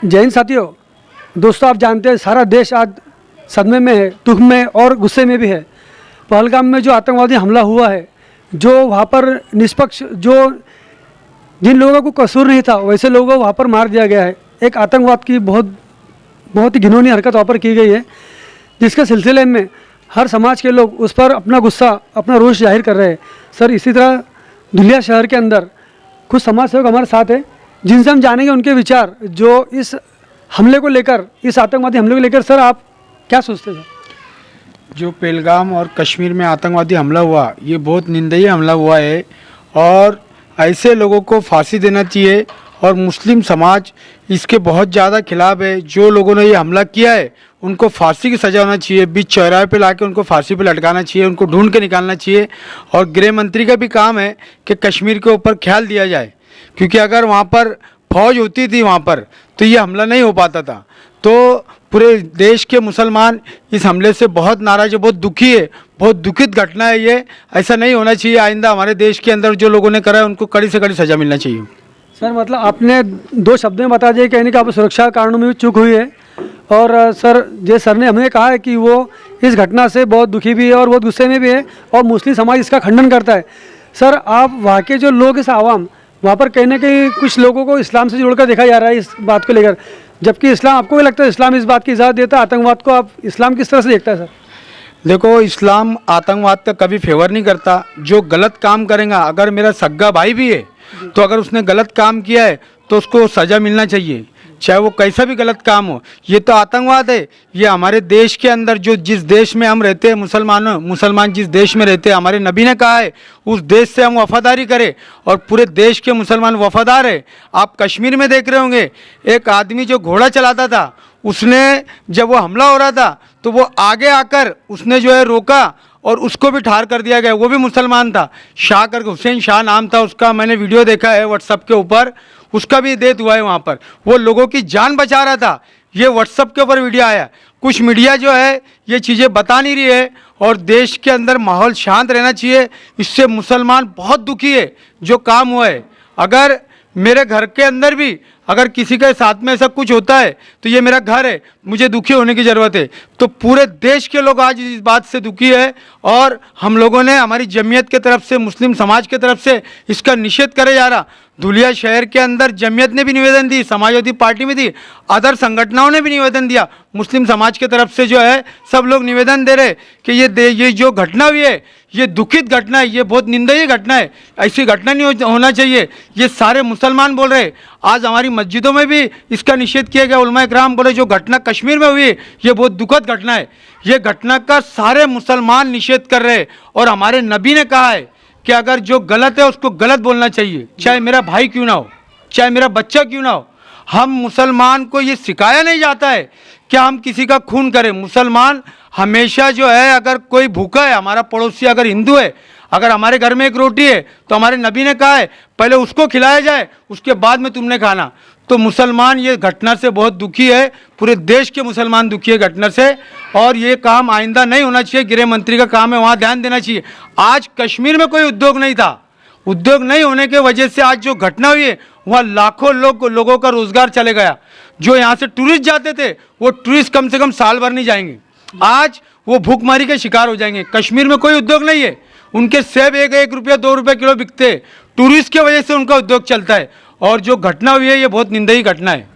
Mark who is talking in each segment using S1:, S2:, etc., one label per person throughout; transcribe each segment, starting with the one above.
S1: जय हिंद साथियों। दोस्तों, आप जानते हैं सारा देश आज सदमे में है, दुख में और गुस्से में भी है। पहलगाम में जो आतंकवादी हमला हुआ है, जो वहाँ पर निष्पक्ष जिन लोगों को कसूर नहीं था वैसे लोगों को वहाँ पर मार दिया गया है। एक आतंकवाद की बहुत ही घिनौनी हरकत वहाँ पर की गई है, जिसके सिलसिले में हर समाज के लोग उस पर अपना गुस्सा, अपना रोष जाहिर कर रहे हैं। सर, इसी तरह धुलिया शहर के अंदर कुछ समाज सेवक हमारे साथ हैं, जिनसे हम जानेंगे उनके विचार जो इस हमले को लेकर, इस आतंकवादी हमले को लेकर। सर, आप क्या सोचते हैं?
S2: जो पहलगाम और कश्मीर में आतंकवादी हमला हुआ, ये बहुत निंदनीय हमला हुआ है और ऐसे लोगों को फांसी देना चाहिए और मुस्लिम समाज इसके बहुत ज़्यादा खिलाफ है। जो लोगों ने ये हमला किया है उनको फांसी की सज़ा होना चाहिए, बीच चौराहे पे लाके उनको फांसी पे लटकाना चाहिए, उनको ढूंढ के निकालना चाहिए। और गृह मंत्री का भी काम है कि कश्मीर के ऊपर ख्याल दिया जाए, क्योंकि अगर वहाँ पर फौज होती थी वहाँ पर तो ये हमला नहीं हो पाता था। तो पूरे देश के मुसलमान इस हमले से बहुत नाराज़ है, बहुत दुखी है, बहुत दुखित घटना है ये। ऐसा नहीं होना चाहिए। आइंदा हमारे देश के अंदर जो लोगों ने करा है उनको कड़ी से कड़ी सज़ा मिलना चाहिए।
S1: सर, मतलब आपने दो शब्दों में बता दिया कि यानी कि आप सुरक्षा कारणों में भी चूक हुई है। और सर ने हमें कहा है कि वो इस घटना से बहुत दुखी भी है और बहुत गुस्से में भी है और मुस्लिम समाज इसका खंडन करता है। सर, आप वहाँ के जो लोग, इस आवाम, वहाँ पर कहीं ना कहीं कुछ लोगों को इस्लाम से जोड़कर देखा जा रहा है इस बात को लेकर, जबकि इस्लाम, आपको भी लगता है इस्लाम इस बात की इजाज़त देता है? आतंकवाद को आप इस्लाम किस तरह से देखता है सर?
S2: देखो, इस्लाम आतंकवाद का कभी फेवर नहीं करता। जो गलत काम करेगा, अगर मेरा सगा भाई भी है तो अगर उसने गलत काम किया है तो उसको सज़ा मिलना चाहिए, चाहे वो कैसा भी गलत काम हो। ये तो आतंकवाद है। ये हमारे देश के अंदर, जो जिस देश में हम रहते हैं, मुसलमान जिस देश में रहते हैं, हमारे नबी ने कहा है उस देश से हम वफादारी करें और पूरे देश के मुसलमान वफादार है। आप कश्मीर में देख रहे होंगे, एक आदमी जो घोड़ा चलाता था, उसने जब वो हमला हो रहा था तो वो आगे आकर उसने जो है रोका और उसको भी ठार कर दिया गया। वो भी मुसलमान था, शाह करके, हुसैन शाह नाम था उसका। मैंने वीडियो देखा है व्हाट्सएप के ऊपर, उसका भी डेथ हुआ है वहाँ पर। वो लोगों की जान बचा रहा था। ये व्हाट्सएप के ऊपर वीडियो आया। कुछ मीडिया जो है ये चीज़ें बता नहीं रही है और देश के अंदर माहौल शांत रहना चाहिए। इससे मुसलमान बहुत दुखी है जो काम हुआ है। अगर मेरे घर के अंदर भी अगर किसी के साथ में ऐसा कुछ होता है तो ये मेरा घर है, मुझे दुखी होने की ज़रूरत है। तो पूरे देश के लोग आज इस बात से दुखी है और हम लोगों ने, हमारी जमीयत के तरफ से, मुस्लिम समाज के तरफ से इसका निषेध करे जा रहा। धुलिया शहर के अंदर जमीयत ने भी निवेदन दी, समाजवादी पार्टी में दी, अदर संगठनों ने भी निवेदन दिया, मुस्लिम समाज के तरफ से जो है सब लोग निवेदन दे रहे कि ये जो घटना हुई है ये दुखित घटना है, ये बहुत निंदनीय घटना है, ऐसी घटना नहीं होना चाहिए। ये सारे मुसलमान बोल रहे। आज हमारी मस्जिदों में भी इसका निषेध किया गया। उलमा इकराम बोले जो घटना कश्मीर में हुई है ये बहुत दुखद घटना है। ये घटना का सारे मुसलमान निषेध कर रहे हैं और हमारे नबी ने कहा है कि अगर जो गलत है उसको गलत बोलना चाहिए, चाहे मेरा भाई क्यों ना हो, चाहे मेरा बच्चा क्यों ना हो। हम मुसलमान को ये सिखाया नहीं जाता है कि हम किसी का खून करें। मुसलमान हमेशा जो है, अगर कोई भूखा है, हमारा पड़ोसी अगर हिंदू है, अगर हमारे घर में एक रोटी है तो हमारे नबी ने कहा है पहले उसको खिलाया जाए, उसके बाद में तुमने खाना। तो मुसलमान ये घटना से बहुत दुखी है, पूरे देश के मुसलमान दुखी है घटना से और ये काम आइंदा नहीं होना चाहिए। गृह मंत्री का काम है, वहाँ ध्यान देना चाहिए। आज कश्मीर में कोई उद्योग नहीं था, उद्योग नहीं होने के वजह से आज जो घटना हुई है वहाँ लाखों लोगों का रोजगार चले गया। जो यहाँ से टूरिस्ट जाते थे वो टूरिस्ट कम से कम साल भर नहीं जाएंगे, आज वो भूखमरी के शिकार हो जाएंगे। कश्मीर में कोई उद्योग नहीं है, उनके सेब 1 रुपया 2 रुपये किलो बिकते हैं, टूरिस्ट की वजह से उनका उद्योग चलता है। और जो घटना हुई है ये बहुत निंदनीय घटना है।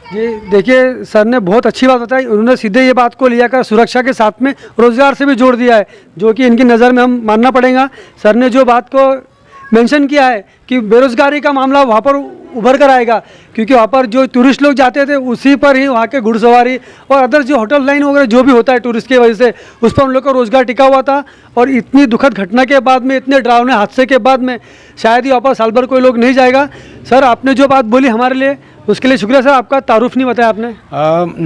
S1: जी देखिए, सर ने बहुत अच्छी बात बताई। उन्होंने सीधे ये बात को लिया कर सुरक्षा के साथ में रोज़गार से भी जोड़ दिया है, जो कि इनकी नज़र में हम मानना पड़ेगा। सर ने जो बात को मेंशन किया है कि बेरोज़गारी का मामला वहाँ पर उभर कर आएगा, क्योंकि वहाँ पर जो टूरिस्ट लोग जाते थे उसी पर ही वहाँ के घुड़सवारी और अदर जो होटल लाइन वगैरह जो भी होता है टूरिस्ट की वजह से, उस पर उन लोग का रोज़गार टिका हुआ था। और इतनी दुखद घटना के बाद में, इतने डरावने हादसे के बाद में शायद ही वहाँ पर साल भर कोई लोग नहीं जाएगा। सर, आपने जो बात बोली हमारे लिए उसके लिए शुक्रिया। सर, आपका तारुफ नहीं बताया आपने।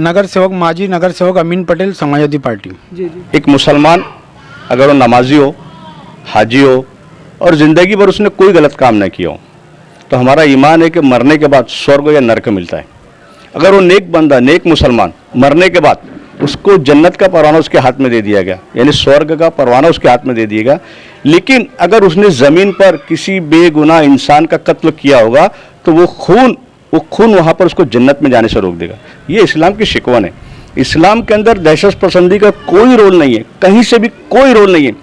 S2: नगर सेवक माजी, नगर सेवक अमीन पटेल, समाजवादी पार्टी।
S1: जी।
S3: एक मुसलमान अगर वो नमाजी हो, हाजी हो और ज़िंदगी भर उसने कोई गलत काम न किया हो, तो हमारा ईमान है कि मरने के बाद स्वर्ग या नरक मिलता है। अगर वो नेक बंदा, नेक मुसलमान मरने के बाद उसको जन्नत का परवाना उसके हाथ में दे दिया गया, यानी स्वर्ग का परवाना उसके हाथ में दे दिया गया। लेकिन अगर उसने ज़मीन पर किसी बेगुनाह इंसान का कत्ल किया होगा तो वो खून वो खून वहाँ पर उसको जन्नत में जाने से रोक देगा। ये इस्लाम की शिकवन है। इस्लाम के अंदर दहशत पसंदी का कोई रोल नहीं है, कहीं से भी कोई रोल नहीं है।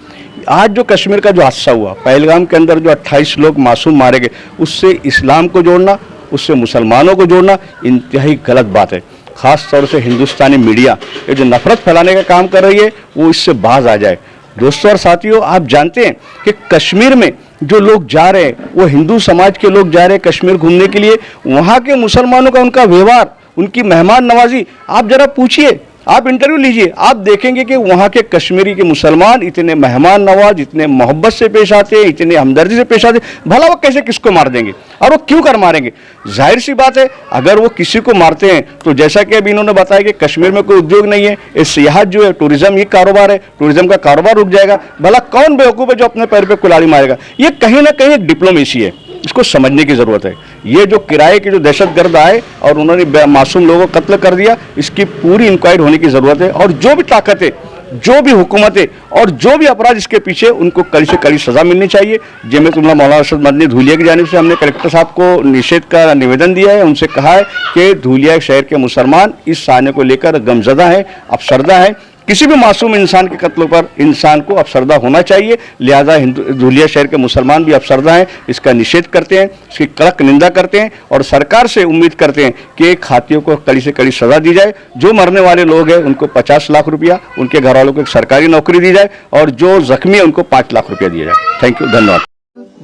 S3: आज जो कश्मीर का जो हादसा हुआ, पहलगाम के अंदर जो 28 लोग मासूम मारे गए, उससे इस्लाम को जोड़ना, उससे मुसलमानों को जोड़ना इंतहाई गलत बात है। ख़ास तौर से हिंदुस्तानी मीडिया ये जो नफरत फैलाने का काम कर रही है वो इससे बाज आ जाए। दोस्तों और साथियों, आप जानते हैं कि कश्मीर में जो लोग जा रहे हैं वो हिंदू समाज के लोग जा रहे हैं कश्मीर घूमने के लिए। वहाँ के मुसलमानों का उनका व्यवहार, उनकी मेहमान नवाजी, आप जरा पूछिए, आप इंटरव्यू लीजिए, आप देखेंगे कि वहाँ के कश्मीरी के मुसलमान इतने मेहमान नवाज, इतने मोहब्बत से पेश आते हैं, इतने हमदर्दी से पेश आते हैं। भला वो कैसे किसको मार देंगे और वो क्यों कर मारेंगे? जाहिर सी बात है, अगर वो किसी को मारते हैं तो जैसा कि अभी इन्होंने बताया कि कश्मीर में कोई उद्योग नहीं है, ये सियाहत जो है, टूरिज्म, ये कारोबार है, टूरिज्म का कारोबार रुक जाएगा। भला कौन बेवकूफ़ है जो अपने पैर पे कुल्हाड़ी मारेगा? ये कहीं ना कहीं एक डिप्लोमेसी है, इसको समझने की ज़रूरत है। ये जो किराए के जो दहशतगर्द आए और उन्होंने मासूम लोगों को कत्ल कर दिया, इसकी पूरी इंक्वायरी होने की ज़रूरत है। और जो भी ताकत है, जो भी हुकूमत है और जो भी अपराध इसके पीछे, उनको कड़ी से कड़ी सज़ा मिलनी चाहिए। जमीयतुल्लामा मौलाना अरशद मदनी धूलिया की जानिब से हमने कलेक्टर साहब को निषेध का निवेदन दिया है। उनसे कहा है कि धूलिया शहर के मुसलमान इस साने को लेकर गमज़दा हैं, अफसरदा हैं। किसी भी मासूम इंसान के कत्ल पर इंसान को अफसरदा होना चाहिए, लिहाजा धूलिया शहर के मुसलमान भी अफसरदा हैं। इसका निषेध करते हैं, इसकी कड़क निंदा करते हैं और सरकार से उम्मीद करते हैं कि खातियों को कड़ी से कड़ी सज़ा दी जाए। जो मरने वाले लोग हैं उनको 50 लाख रुपया, उनके घर वालों को एक सरकारी नौकरी दी जाए और जो जख्मी है उनको 5 लाख रुपया दिया जाए। थँक यू, धन्यवाद।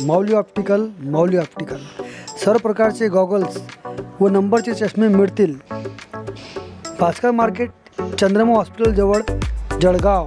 S1: माऊली ऑप्टिकल सर्व प्रकारचे गॉगल्स व नंबरचे चष्मे मिळतील। भास्कर मार्केट, चंद्रमा हॉस्पिटल जवळ, जळगाव।